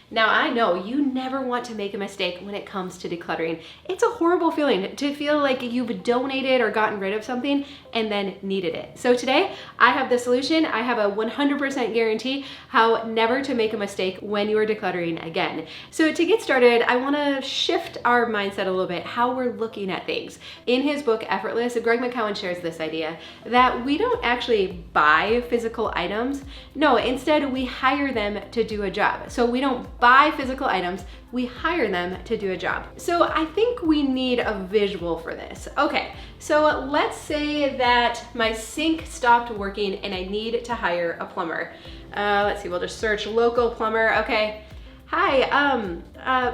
Now I know you never want to make a mistake when it comes to decluttering. It's a horrible feeling to feel like you've donated or gotten rid of something and then needed it. So today I have the solution. I have a 100% guarantee how never to make a mistake when you are decluttering again. So to get started, I want to shift our mindset a little bit, how we're looking at things. In his book, Effortless, Greg McKeown shares this idea that we don't actually buy physical items. No, instead we hire them to do a job. So we don't buy physical items, we hire them to do a job. So I think we need a visual for this. Okay, so let's say that my sink stopped working and I need to hire a plumber. Let's see, we'll just search local plumber. Okay, hi,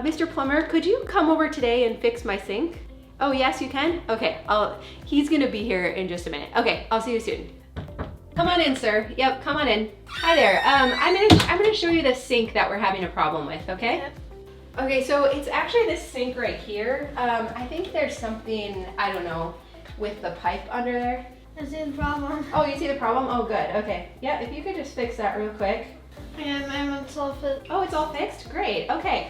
Mr. Plumber, could you come over today and fix my sink? Oh yes, you can? Okay, he's gonna be here in just a minute. Okay, I'll see you soon. Come on in, sir. Yep, come on in. Hi there. I'm gonna show you the sink that we're having a problem with, okay? Yep. Okay, so it's actually this sink right here. I think there's something, I don't know, with the pipe under there. I see the problem. Oh, you see the problem? Oh, good. Okay. Yeah, if you could just fix that real quick. Yeah, it's all fixed. Oh, it's all fixed? Great. Okay.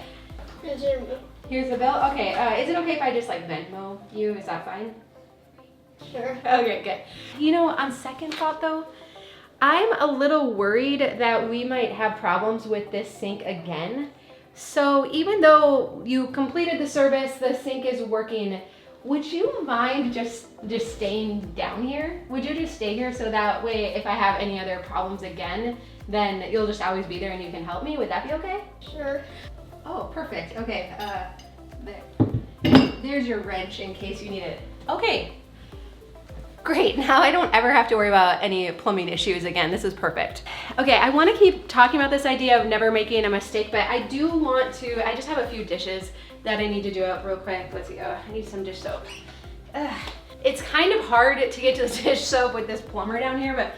Here's your bill. Here's the bill? Okay. Is it okay if I just like Venmo you? Is that fine? Sure. Okay, good. You know, on second thought though, I'm a little worried that we might have problems with this sink again. So even though you completed the service, the sink is working, would you mind just staying down here? Would you just stay here so that way if I have any other problems again, then you'll just always be there and you can help me? Would that be okay? Sure. Oh, perfect. Okay, there's your wrench in case you need it. Okay. Great, now I don't ever have to worry about any plumbing issues again. This is perfect. Okay, I wanna keep talking about this idea of never making a mistake, but I do want to, I just have a few dishes that I need to do up real quick. Let's see, I need some dish soap. It's kind of hard to get to the dish soap with this plumber down here, but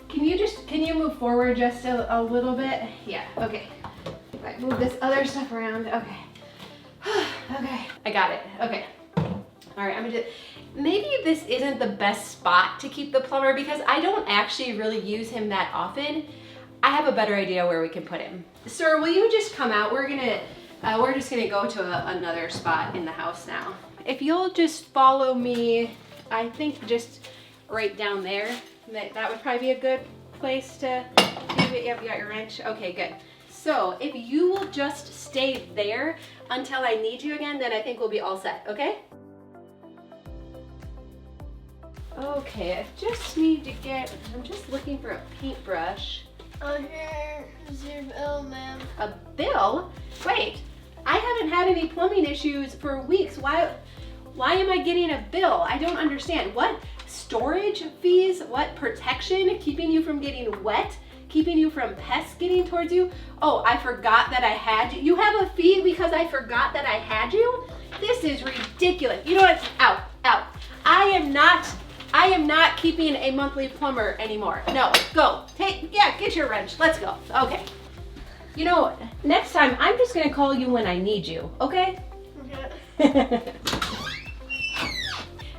can you move forward just a little bit? Yeah, okay. If I move this other stuff around, okay. Okay, I got it, okay. All right, I'm gonna do, maybe this isn't the best spot to keep the plumber because I don't actually really use him that often. I have a better idea where we can put him. Sir, will you just come out? We're just gonna go to another spot in the house now. If you'll just follow me, I think just right down there, that would probably be a good place to do it. Yep, you got your wrench. Okay, good. So if you will just stay there until I need you again, then I think we'll be all set, okay? Okay, I just need to I'm just looking for a paintbrush. Here's your bill, ma'am. A bill? Wait, I haven't had any plumbing issues for weeks. Why am I getting a bill? I don't understand. What? Storage fees? What? Protection? Keeping you from getting wet? Keeping you from pests getting towards you? Oh, I forgot that I had you. You have a fee because I forgot that I had you? This is ridiculous. You know what? Out. I am not keeping a monthly plumber anymore. No, go. Get your wrench. Let's go. Okay. You know, next time I'm just gonna call you when I need you, okay? Okay.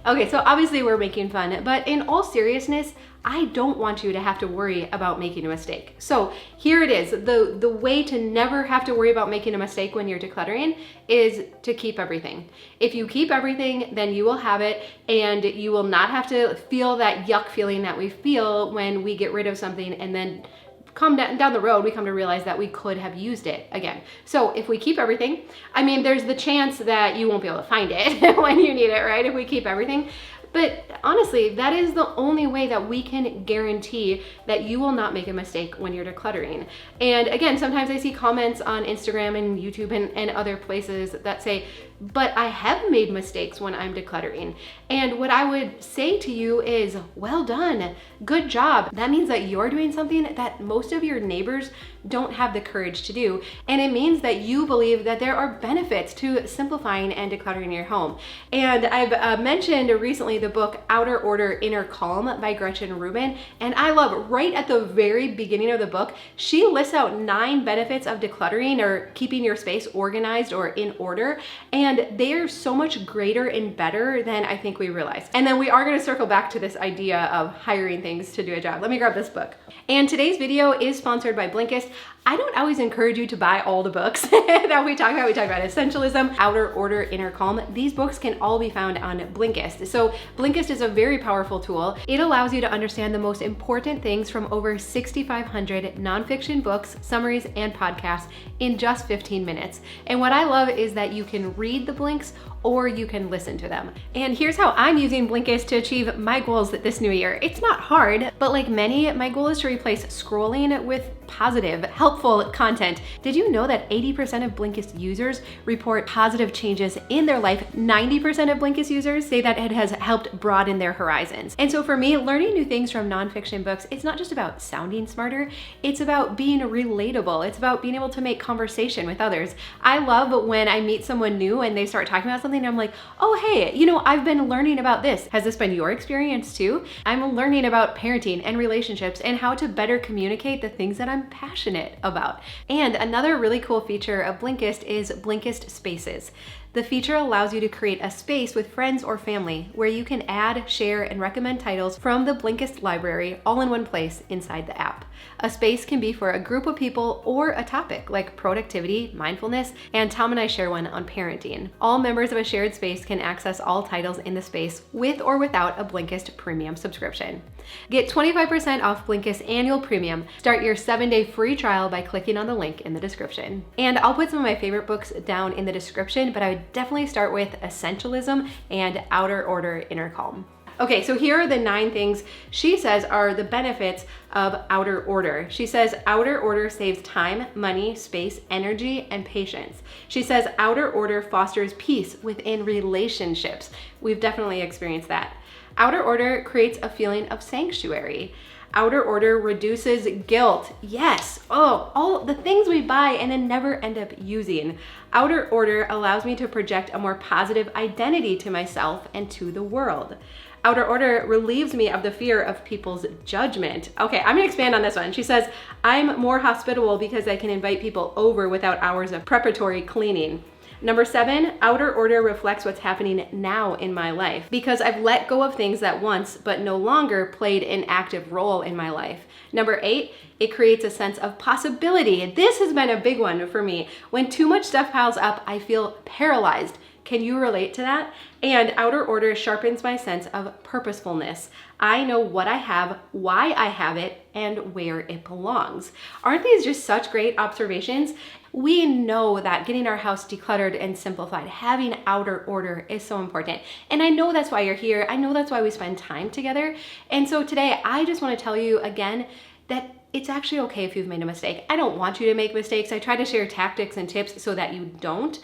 Okay, so obviously we're making fun, but in all seriousness, I don't want you to have to worry about making a mistake. So here it is. The way to never have to worry about making a mistake when you're decluttering is to keep everything. If you keep everything, then you will have it and you will not have to feel that yuck feeling that we feel when we get rid of something and then come down the road, we come to realize that we could have used it again. So if we keep everything, I mean, there's the chance that you won't be able to find it when you need it, right? If we keep everything. But honestly, that is the only way that we can guarantee that you will not make a mistake when you're decluttering. And again, sometimes I see comments on Instagram and YouTube and other places that say, but I have made mistakes when I'm decluttering. And what I would say to you is, well done, good job. That means that you're doing something that most of your neighbors don't have the courage to do. And it means that you believe that there are benefits to simplifying and decluttering your home. And I've mentioned recently the book Outer Order, Inner Calm by Gretchen Rubin. And I love right at the very beginning of the book, she lists out 9 benefits of decluttering or keeping your space organized or in order. And they are so much greater and better than I think we realize. And then we are going to circle back to this idea of hiring things to do a job. Let me grab this book. And today's video is sponsored by Blinkist. I don't always encourage you to buy all the books that we talk about. We talk about Essentialism, Outer Order, Inner Calm. These books can all be found on Blinkist. So Blinkist is a very powerful tool. It allows you to understand the most important things from over 6,500 nonfiction books, summaries, and podcasts in just 15 minutes. And what I love is that you can read the blinks or you can listen to them. And here's how I'm using Blinkist to achieve my goals this new year. It's not hard, but like many, my goal is to replace scrolling with positive, helpful content. Did you know that 80% of Blinkist users report positive changes in their life? 90% of Blinkist users say that it has helped broaden their horizons. And so for me, learning new things from nonfiction books, it's not just about sounding smarter, it's about being relatable. It's about being able to make conversation with others. I love when I meet someone new and they start talking about something and I'm like, oh, hey, you know, I've been learning about this. Has this been your experience too? I'm learning about parenting and relationships and how to better communicate the things that I'm passionate about. And another really cool feature of Blinkist is Blinkist Spaces. The feature allows you to create a space with friends or family where you can add, share, and recommend titles from the Blinkist library all in one place inside the app. A space can be for a group of people or a topic like productivity, mindfulness, and Tom and I share one on parenting. All members of a shared space can access all titles in the space with or without a Blinkist premium subscription. Get 25% off Blinkist annual premium. Start your 7-day free trial by clicking on the link in the description. And I'll put some of my favorite books down in the description, but I would definitely start with Essentialism and Outer Order, Inner Calm. Okay, so here are the 9 things she says are the benefits of outer order. She says outer order saves time, money, space, energy, and patience. She says outer order fosters peace within relationships. We've definitely experienced that. Outer order creates a feeling of sanctuary. Outer order reduces guilt. Yes, all the things we buy and then never end up using. Outer order allows me to project a more positive identity to myself and to the world. Outer order relieves me of the fear of people's judgment. Okay, I'm gonna expand on this one. She says, I'm more hospitable because I can invite people over without hours of preparatory cleaning. Number 7, outer order reflects what's happening now in my life because I've let go of things that once but no longer played an active role in my life. Number 8, it creates a sense of possibility. This has been a big one for me. When too much stuff piles up, I feel paralyzed. Can you relate to that? And outer order sharpens my sense of purposefulness. I know what I have, why I have it, and where it belongs. Aren't these just such great observations? We know that getting our house decluttered and simplified, having outer order is so important. And I know that's why you're here. I know that's why we spend time together. And so today, I just want to tell you again that it's actually okay if you've made a mistake. I don't want you to make mistakes. I try to share tactics and tips so that you don't.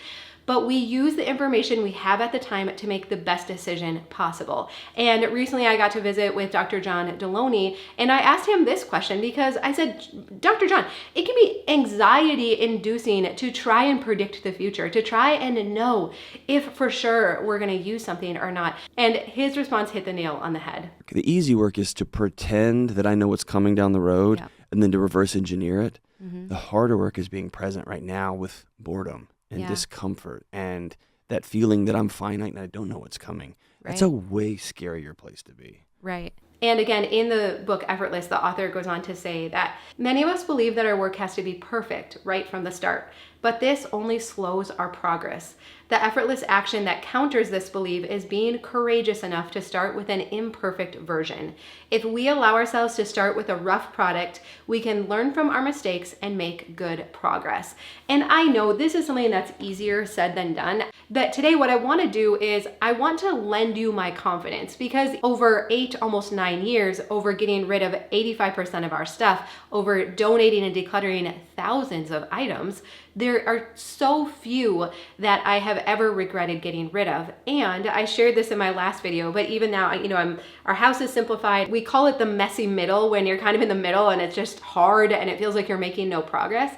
But we use the information we have at the time to make the best decision possible. And recently I got to visit with Dr. John Deloney, and I asked him this question because I said, Dr. John, it can be anxiety inducing to try and predict the future, to try and know if for sure we're gonna use something or not. And his response hit the nail on the head. The easy work is to pretend that I know what's coming down the road and then to reverse engineer it. Mm-hmm. The harder work is being present right now with boredom and discomfort and that feeling that I'm finite and I don't know what's coming. Right. That's a way scarier place to be. Right. And again, in the book Effortless, the author goes on to say that many of us believe that our work has to be perfect right from the start, but this only slows our progress. The effortless action that counters this belief is being courageous enough to start with an imperfect version. If we allow ourselves to start with a rough product, we can learn from our mistakes and make good progress. And I know this is something that's easier said than done, but today what I want to do is I want to lend you my confidence because over 8, almost 9 years, over getting rid of 85% of our stuff, over donating and decluttering thousands of items, there are so few that I have ever regretted getting rid of. And I shared this in my last video, but even now, our house is simplified. We call it the messy middle when you're kind of in the middle and it's just hard and it feels like you're making no progress.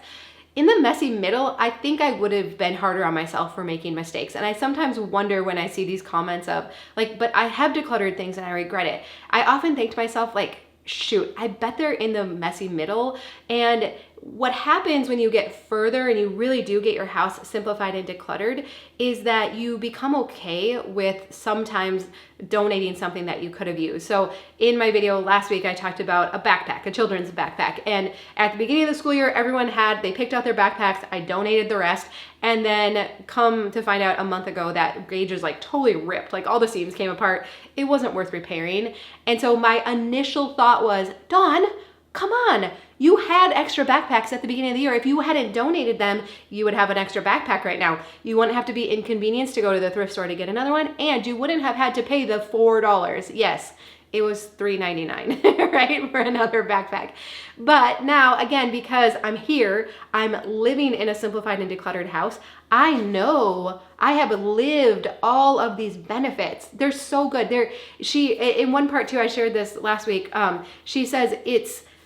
In the messy middle, I think I would have been harder on myself for making mistakes. And I sometimes wonder when I see these comments of like, but I have decluttered things and I regret it. I often think to myself like, shoot, I bet they're in the messy middle. And what happens when you get further and you really do get your house simplified and decluttered is that you become okay with sometimes donating something that you could have used. So in my video last week, I talked about a backpack, a children's backpack. And at the beginning of the school year, they picked out their backpacks. I donated the rest. And then come to find out a month ago that gauge is like totally ripped, like all the seams came apart. It wasn't worth repairing. And so my initial thought was, Dawn, come on, you had extra backpacks at the beginning of the year. If you hadn't donated them, you would have an extra backpack right now. You wouldn't have to be inconvenienced to go to the thrift store to get another one, and you wouldn't have had to pay the $4. Yes, it was $3.99, right, for another backpack. But now, again, because I'm here, I'm living in a simplified and decluttered house, I know I have lived all of these benefits. They're so good. In one part too, I shared this last week, she says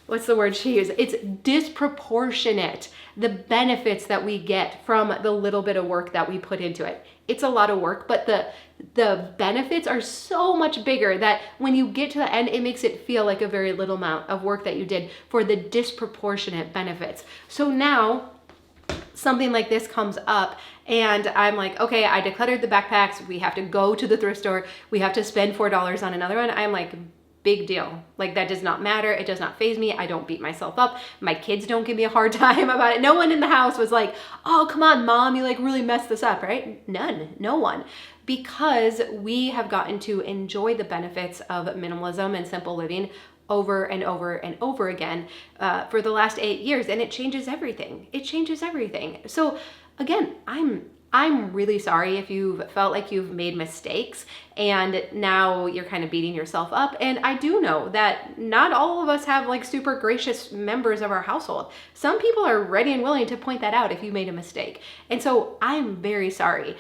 what's the word she used? It's disproportionate, the benefits that we get from the little bit of work that we put into it. It's a lot of work, but the benefits are so much bigger that when you get to the end, it makes it feel like a very little amount of work that you did for the disproportionate benefits. So now something like this comes up and I'm like, okay, I decluttered the backpacks. We have to go to the thrift store. We have to spend $4 on another one. I'm like, big deal. Like, that does not matter. It does not faze me. I don't beat myself up. My kids don't give me a hard time about it. No one in the house was like, oh, come on, Mom, you like really messed this up, right? None, no one. Because we have gotten to enjoy the benefits of minimalism and simple living over and over and over again for the last 8 years. And it changes everything. It changes everything. So again, I'm really sorry if you've felt like you've made mistakes and now you're kind of beating yourself up. And I do know that not all of us have like super gracious members of our household. Some people are ready and willing to point that out if you made a mistake. And so I'm very sorry.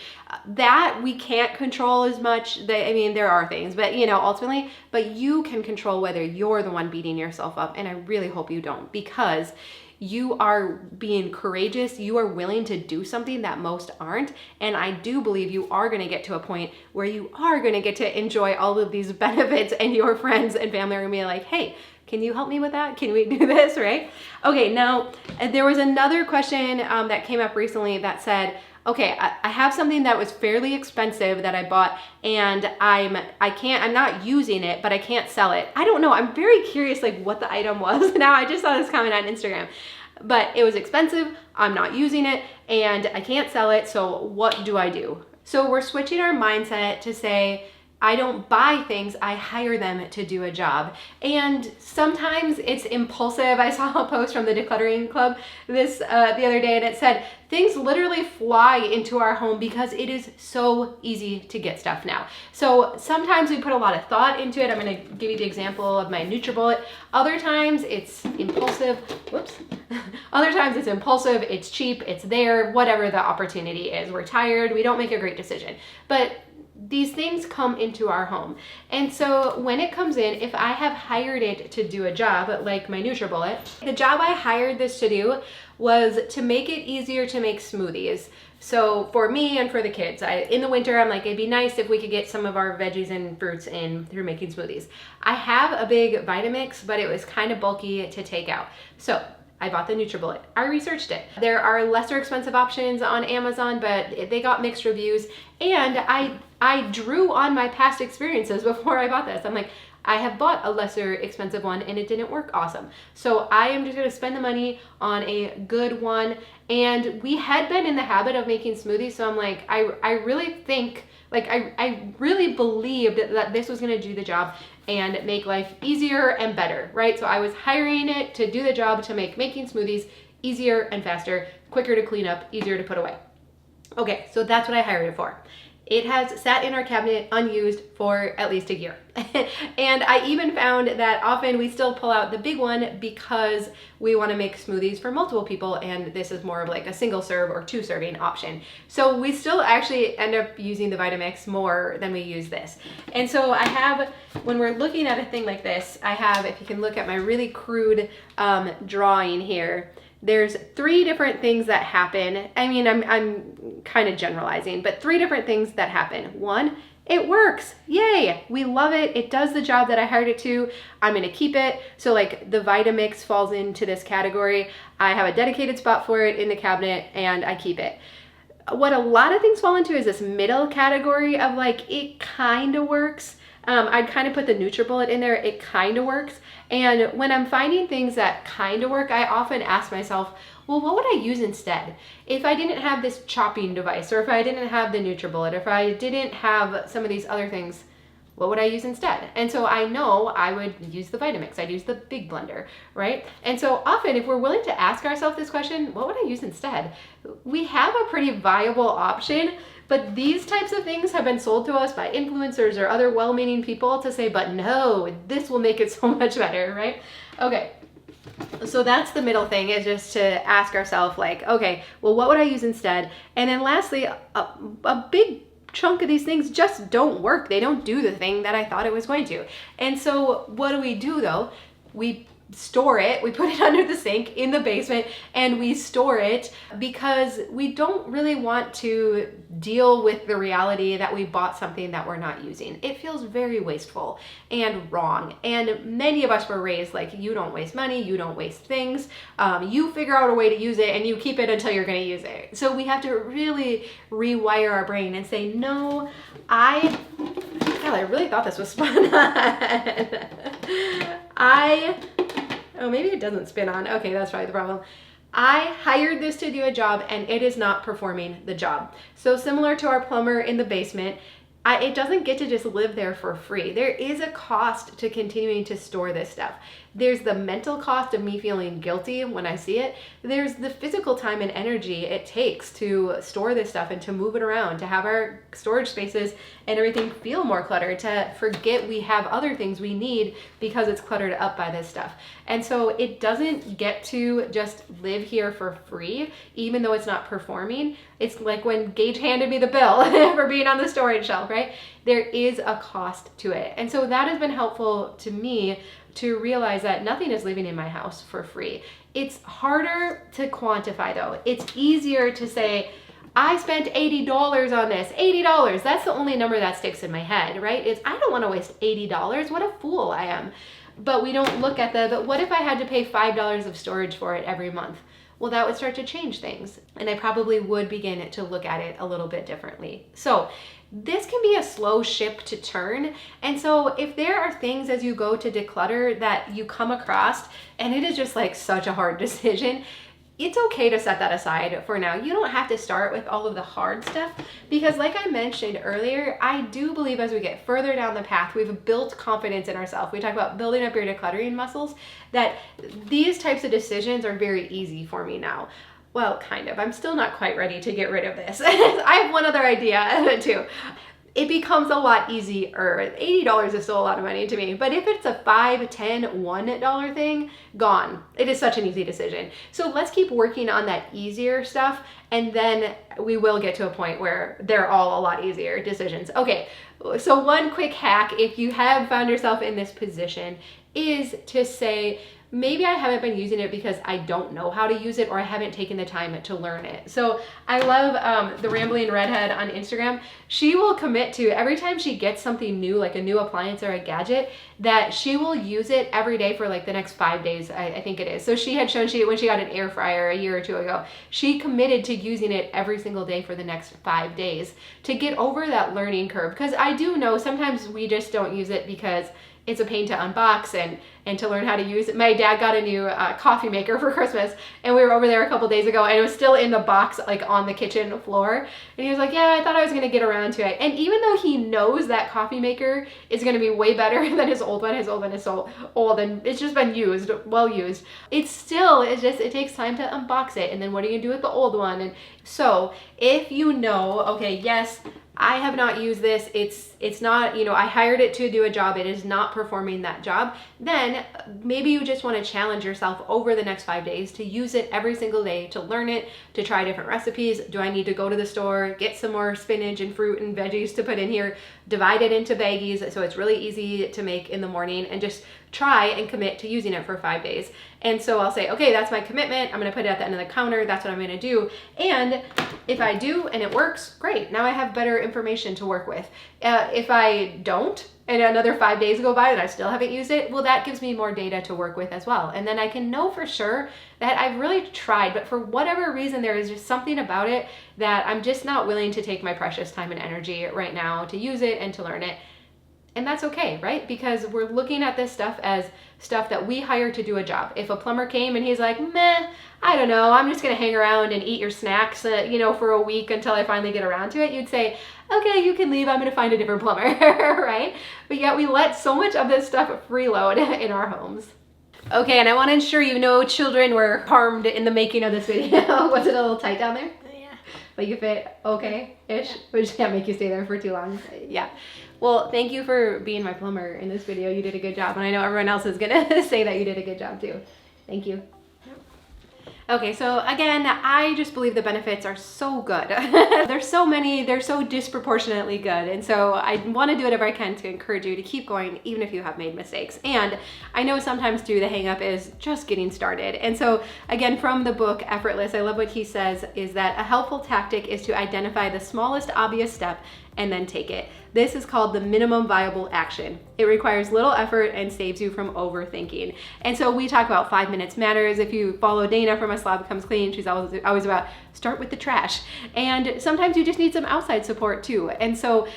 That we can't control as much. There are things, but ultimately, but you can control whether you're the one beating yourself up. And I really hope you don't, because you are being courageous. You are willing to do something that most aren't. And I do believe you are going to get to a point where you are going to get to enjoy all of these benefits, and your friends and family are going to be like, hey, can you help me with that? Can we do this, right? Okay, now there was another question that came up recently that said, okay, I have something that was fairly expensive that I bought, and I'm not using it, but I can't sell it. I don't know. I'm very curious like what the item was. Now I just saw this comment on Instagram, but it was expensive. I'm not using it and I can't sell it. So what do I do? So we're switching our mindset to say, I don't buy things, I hire them to do a job. And sometimes it's impulsive. I saw a post from the Decluttering Club the other day, and it said, things literally fly into our home because it is so easy to get stuff now. So sometimes we put a lot of thought into it. I'm gonna give you the example of my NutriBullet. Other times it's impulsive, Other times it's impulsive, it's cheap, it's there, whatever the opportunity is. We're tired, we don't make a great decision. But these things come into our home. And so when it comes in, if I have hired it to do a job, like my NutriBullet, the job I hired this to do was to make it easier to make smoothies. So for me and for the kids, in the winter, I'm like, it'd be nice if we could get some of our veggies and fruits in through making smoothies. I have a big Vitamix, but it was kind of bulky to take out. So I bought the NutriBullet. I researched it. There are lesser expensive options on Amazon, but they got mixed reviews. And I drew on my past experiences before I bought this. I'm like, I have bought a lesser expensive one and it didn't work awesome. So I am just gonna spend the money on a good one. And we had been in the habit of making smoothies. So I'm like, I really think, like I really believed that this was gonna do the job and make life easier and better, right? So I was hiring it to do the job to make making smoothies easier and faster, quicker to clean up, easier to put away. Okay, so that's what I hired it for. It has sat in our cabinet unused for at least a year. And I even found that often we still pull out the big one because we want to make smoothies for multiple people, and this is more of like a single serve or 2 serving option. So we still actually end up using the Vitamix more than we use this. And so I have, when we're looking at a thing like this, I have, if you can look at my really crude drawing here, there's 3 different things that happen. I mean, I'm kind of generalizing, but 3 different things that happen. 1, It works. Yay. We love it. It does the job that I hired it to. I'm going to keep it. So like the Vitamix falls into this category. I have a dedicated spot for it in the cabinet and I keep it. What a lot of things fall into is this middle category of like, it kind of works. I'd kind of put the NutriBullet in there. It kind of works. And when I'm finding things that kind of work, I often ask myself, well, what would I use instead? If I didn't have this chopping device, or if I didn't have the NutriBullet, if I didn't have some of these other things, what would I use instead? And so I know I would use the Vitamix. I'd use the big blender, right? And so often if we're willing to ask ourselves this question, what would I use instead? We have a pretty viable option, but these types of things have been sold to us by influencers or other well-meaning people to say, but no, this will make it so much better, right? Okay. So that's the middle thing, is just to ask ourselves like, okay, well, what would I use instead? And then lastly, a big chunk of these things just don't work. They don't do the thing that I thought it was going to. And so what do we do though? We store it, we put it under the sink in the basement, and we store it because we don't really want to deal with the reality that we bought something that we're not using. It feels very wasteful and wrong. And many of us were raised like, you don't waste money, you don't waste things, you figure out a way to use it and you keep it until you're going to use it. So we have to really rewire our brain and say, no, I really thought this was spun on. Oh, maybe it doesn't spin on. Okay, that's probably the problem. I hired this to do a job and it is not performing the job. So similar to our plumber in the basement, it doesn't get to just live there for free. There is a cost to continuing to store this stuff. There's the mental cost of me feeling guilty when I see it. There's the physical time and energy it takes to store this stuff and to move it around, to have our storage spaces and everything feel more cluttered, to forget we have other things we need because it's cluttered up by this stuff. And so it doesn't get to just live here for free, even though it's not performing. It's like when Gage handed me the bill for being on the storage shelf, right? There is a cost to it. And so that has been helpful to me to realize that nothing is living in my house for free. It's harder to quantify though. It's easier to say, I spent $80 on this. $80, that's the only number that sticks in my head, right? I don't want to waste $80. What a fool I am. But we don't look at but what if I had to pay $5 of storage for it every month? Well, that would start to change things. And I probably would begin to look at it a little bit differently. So this can be a slow ship to turn. And so if there are things as you go to declutter that you come across and it is just like such a hard decision, it's okay to set that aside for now. You don't have to start with all of the hard stuff because like I mentioned earlier, I do believe as we get further down the path, we've built confidence in ourselves. We talk about building up your decluttering muscles, that these types of decisions are very easy for me now. Well, kind of. I'm still not quite ready to get rid of this. I have one other idea too. It becomes a lot easier. $80 is still a lot of money to me, but if it's a $5, $10, $1 thing, gone. It is such an easy decision. So let's keep working on that easier stuff, and then we will get to a point where they're all a lot easier decisions. Okay, so one quick hack, if you have found yourself in this position, is to say, maybe I haven't been using it because I don't know how to use it or I haven't taken the time to learn it. So I love the Rambling Redhead on Instagram. She will commit to every time she gets something new, like a new appliance or a gadget, that she will use it every day for like the next 5 days, I think it is. So she had shown when she got an air fryer a year or two ago, she committed to using it every single day for the next 5 days to get over that learning curve. Because I do know sometimes we just don't use it because it's a pain to unbox and to learn how to use it. My dad got a new coffee maker for Christmas, and we were over there a couple days ago, and it was still in the box, like on the kitchen floor. And he was like, yeah, I thought I was gonna get around to it. And even though he knows that coffee maker is gonna be way better than his old one is so old and it's just been used, well used, it takes time to unbox it. And then what are you gonna do with the old one? And so if you know, okay, yes, I have not used this, it's not, I hired it to do a job, it is not performing that job, then then maybe you just want to challenge yourself over the next 5 days to use it every single day, to learn it, to try different recipes. Do I need to go to the store, get some more spinach and fruit and veggies to put in here, divide it into baggies so it's really easy to make in the morning, and just try and commit to using it for 5 days. And so I'll say, okay, that's my commitment. I'm going to put it at the end of the counter. That's what I'm going to do. And if I do and it works, great. Now I have better information to work with. If I don't, and another 5 days go by and I still haven't used it, well, that gives me more data to work with as well. And then I can know for sure that I've really tried, but for whatever reason, there is just something about it that I'm just not willing to take my precious time and energy right now to use it and to learn it. And that's okay, right? Because we're looking at this stuff as stuff that we hire to do a job. If a plumber came and he's like, meh, I don't know, I'm just gonna hang around and eat your snacks, for a week until I finally get around to it, you'd say, okay, you can leave, I'm gonna find a different plumber, right? But yet we let so much of this stuff freeload in our homes. Okay, and I wanna ensure you no children were harmed in the making of this video. Was it a little tight down there? Yeah. But you fit okay-ish? Yeah. We just can't make you stay there for too long. Yeah. Well, thank you for being my plumber in this video. You did a good job, and I know everyone else is gonna say that you did a good job too. Thank you. Okay, so again, I just believe the benefits are so good. There's so many, they're so disproportionately good. And so I want to do whatever I can to encourage you to keep going, even if you have made mistakes. And I know sometimes too, the hang up is just getting started. And so again, from the book, Effortless, I love what he says is that a helpful tactic is to identify the smallest obvious step and then take it. This is called the minimum viable action. It requires little effort and saves you from overthinking. And so we talk about 5 minutes matters. If you follow Dana from A Slab Becomes Clean, she's always about start with the trash. And sometimes you just need some outside support too. And so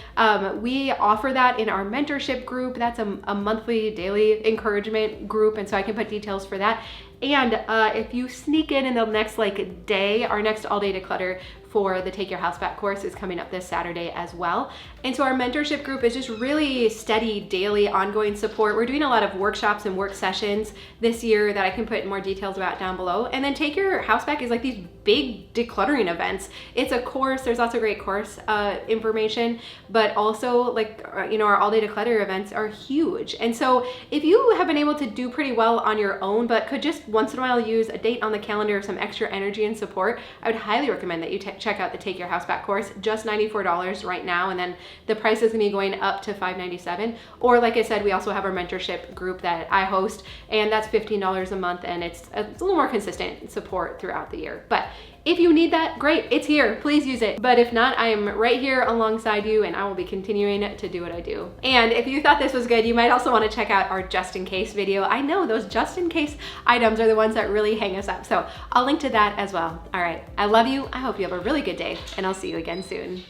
we offer that in our mentorship group. That's a monthly, daily encouragement group. And so I can put details for that. And if you sneak in the next day, our next all-day declutter for the Take Your House Back course is coming up this Saturday as well. And so our mentorship group is just really steady, daily, ongoing support. We're doing a lot of workshops and work sessions this year that I can put more details about down below. And then Take Your House Back is like these big decluttering events. It's a course, there's lots of great course information, but also our all-day declutter events are huge. And so if you have been able to do pretty well on your own, but could just once in a while use a date on the calendar, some extra energy and support, I would highly recommend that you check out the Take Your House Back course, just $94 right now, and then the price is gonna be going up to $597. Or like I said, we also have our mentorship group that I host, and that's $15 a month, and it's a little more consistent support throughout the year. But if you need that, great, it's here, please use it. But if not, I am right here alongside you, and I will be continuing to do what I do. And if you thought this was good, you might also want to check out our just in case video. I know those just in case items are the ones that really hang us up. So I'll link to that as well. All right, I love you. I hope you have a really good day, and I'll see you again soon.